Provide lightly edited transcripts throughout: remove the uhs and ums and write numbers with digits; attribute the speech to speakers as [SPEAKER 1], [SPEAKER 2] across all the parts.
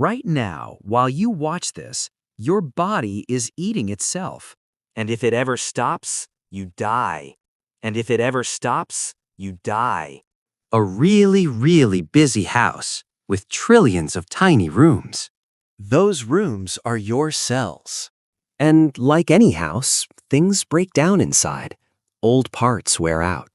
[SPEAKER 1] Right now, while you watch this, your body is eating itself.
[SPEAKER 2] And if it ever stops, you die. And if it ever stops, you die.
[SPEAKER 3] A really, really busy house with trillions of tiny rooms.
[SPEAKER 4] Those rooms are your cells.
[SPEAKER 3] And like any house, things break down inside. Old parts wear out.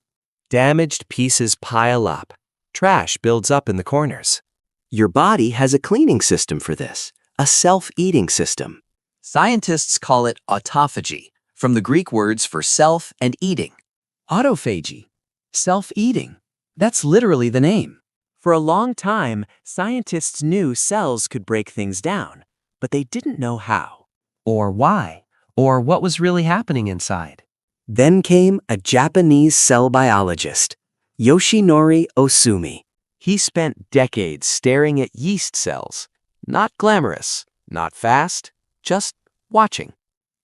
[SPEAKER 4] Damaged pieces pile up. Trash builds up in the corners.
[SPEAKER 3] Your body has a cleaning system for this, a self-eating system.
[SPEAKER 5] Scientists call it autophagy, from the Greek words for self and eating.
[SPEAKER 1] Autophagy, self-eating. That's literally the name.
[SPEAKER 2] For a long time, scientists knew cells could break things down, but they didn't know how.
[SPEAKER 1] Or why, or what was really happening inside.
[SPEAKER 3] Then came a Japanese cell biologist, Yoshinori Osumi.
[SPEAKER 4] He spent decades staring at yeast cells. Not glamorous, not fast, just watching.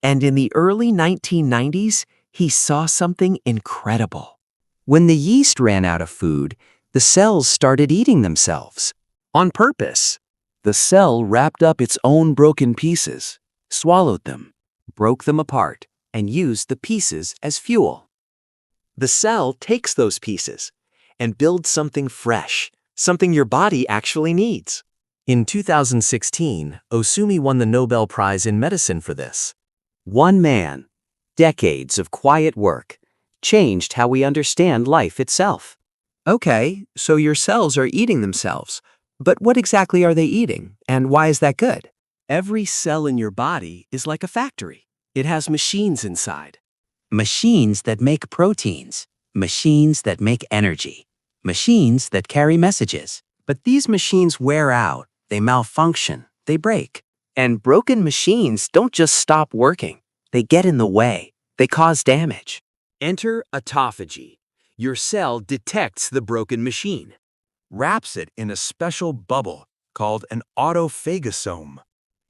[SPEAKER 2] And in the early 1990s, he saw something incredible.
[SPEAKER 3] When the yeast ran out of food, the cells started eating themselves.
[SPEAKER 4] On purpose. The cell wrapped up its own broken pieces, swallowed them, broke them apart, and used the pieces as fuel. The cell takes those pieces and builds something fresh, something your body actually needs. In 2016, Osumi won the Nobel Prize in medicine for this.
[SPEAKER 3] One man, decades of quiet work, changed how we understand life itself.
[SPEAKER 1] Okay, so your cells are eating themselves. But what exactly are they eating, and why is that good?
[SPEAKER 4] Every cell in your body is like a factory. It has machines inside.
[SPEAKER 5] Machines that make proteins, machines that make energy, machines that carry messages.
[SPEAKER 3] But these machines wear out, they malfunction, they break.
[SPEAKER 2] And broken machines don't just stop working. They get in the way. They cause damage.
[SPEAKER 4] Enter autophagy. Your cell detects the broken machine, wraps it in a special bubble called an autophagosome.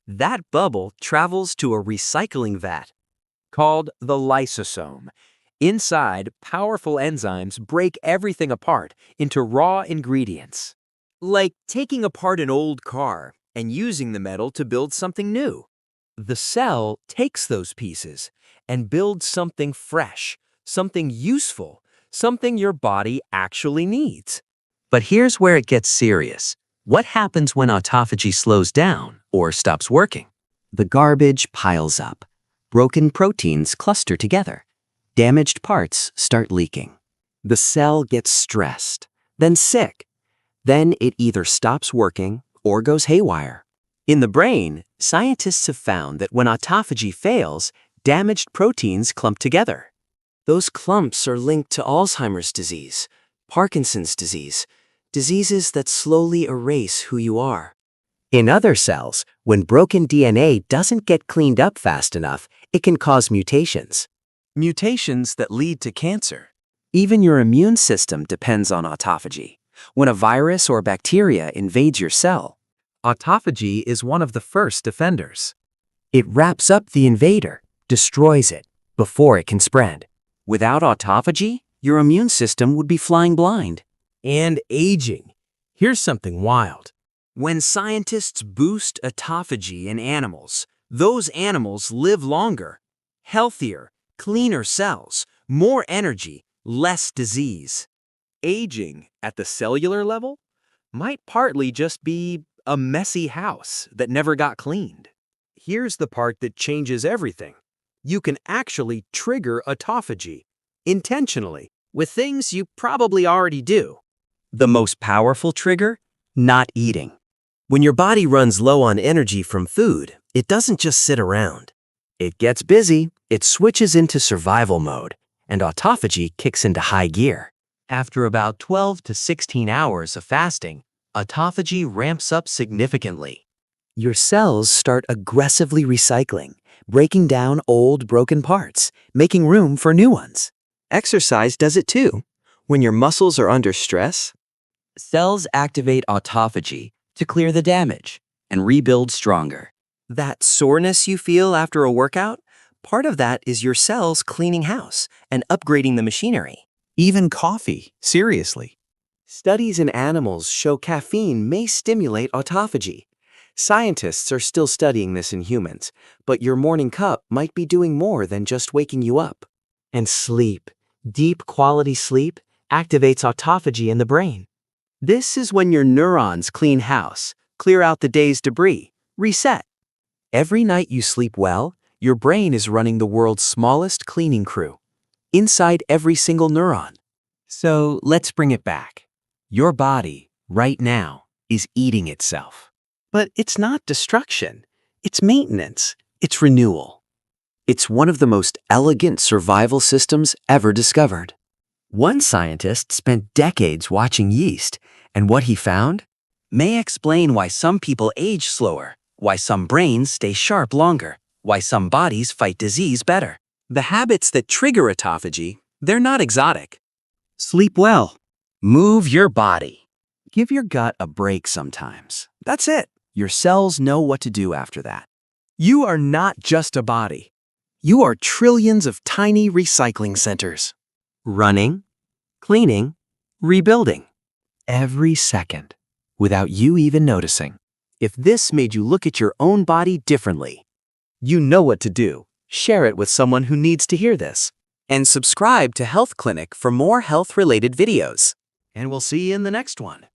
[SPEAKER 2] That bubble travels to a recycling vat called the lysosome. Inside, powerful enzymes break everything apart into raw ingredients. Like taking apart an old car and using the metal to build something new. The cell takes those pieces and builds something fresh, something useful, something your body actually needs.
[SPEAKER 5] But here's where it gets serious. What happens when autophagy slows down or stops working?
[SPEAKER 3] The garbage piles up. Broken proteins cluster together. Damaged parts start leaking. The cell gets stressed, then sick. Then it either stops working or goes haywire.
[SPEAKER 2] In the brain, scientists have found that when autophagy fails, damaged proteins clump together. Those clumps are linked to Alzheimer's disease, Parkinson's disease, diseases that slowly erase who you are.
[SPEAKER 3] In other cells, when broken DNA doesn't get cleaned up fast enough, it can cause mutations.
[SPEAKER 4] Mutations that lead to cancer.
[SPEAKER 2] Even your immune system depends on autophagy. When a virus or bacteria invades your cell,
[SPEAKER 1] Autophagy is one of the first defenders.
[SPEAKER 2] it wraps up the invader, destroys it, before it can spread. Without autophagy, your immune system would be flying blind.
[SPEAKER 4] And aging. Here's something wild.
[SPEAKER 2] When scientists boost autophagy in animals, those animals live longer, healthier, cleaner cells, more energy, less disease.
[SPEAKER 4] Aging at the cellular level might partly just be a messy house that never got cleaned. Here's the part that changes everything. You can actually trigger autophagy intentionally with things you probably already do.
[SPEAKER 2] The most powerful trigger? Not eating. When your body runs low on energy from food, it doesn't just sit around. It gets busy, it switches into survival mode, and autophagy kicks into high gear. After about 12 to 16 hours of fasting, autophagy ramps up significantly. Your cells start aggressively recycling, breaking down old broken parts, making room for new ones. Exercise does it too. When your muscles are under stress, cells activate autophagy to clear the damage and rebuild stronger. That soreness you feel after a workout, part of that is your cells cleaning house and upgrading the machinery.
[SPEAKER 4] Even coffee, seriously.
[SPEAKER 2] Studies in animals show caffeine may stimulate autophagy.
[SPEAKER 3] Scientists are still studying this in humans, but your morning cup might be doing more than just waking you up.
[SPEAKER 2] And sleep, deep quality sleep, activates autophagy in the brain. This is when your neurons clean house, clear out the day's debris, reset.
[SPEAKER 3] Every night you sleep well, your brain is running the world's smallest cleaning crew, inside every single neuron.
[SPEAKER 2] So let's bring it back. Your body, right now, is eating itself. But it's not destruction. It's maintenance. It's renewal.
[SPEAKER 3] It's one of the most elegant survival systems ever discovered.
[SPEAKER 2] One scientist spent decades watching yeast, and what he found
[SPEAKER 5] May explain why some people age slower, why some brains stay sharp longer, why some bodies fight disease better.
[SPEAKER 2] the habits that trigger autophagy, they're not exotic.
[SPEAKER 5] Sleep well. Move your body.
[SPEAKER 3] Give your gut a break sometimes. That's it. Your cells know what to do after that.
[SPEAKER 2] You are not just a body. You are trillions of tiny recycling centers. Running, cleaning, rebuilding.
[SPEAKER 3] Every second, without you even noticing.
[SPEAKER 2] If this made you look at your own body differently, you know what to do. Share it with someone who needs to hear this. And subscribe to Health Clinic for more health-related videos. And we'll see you in the next one.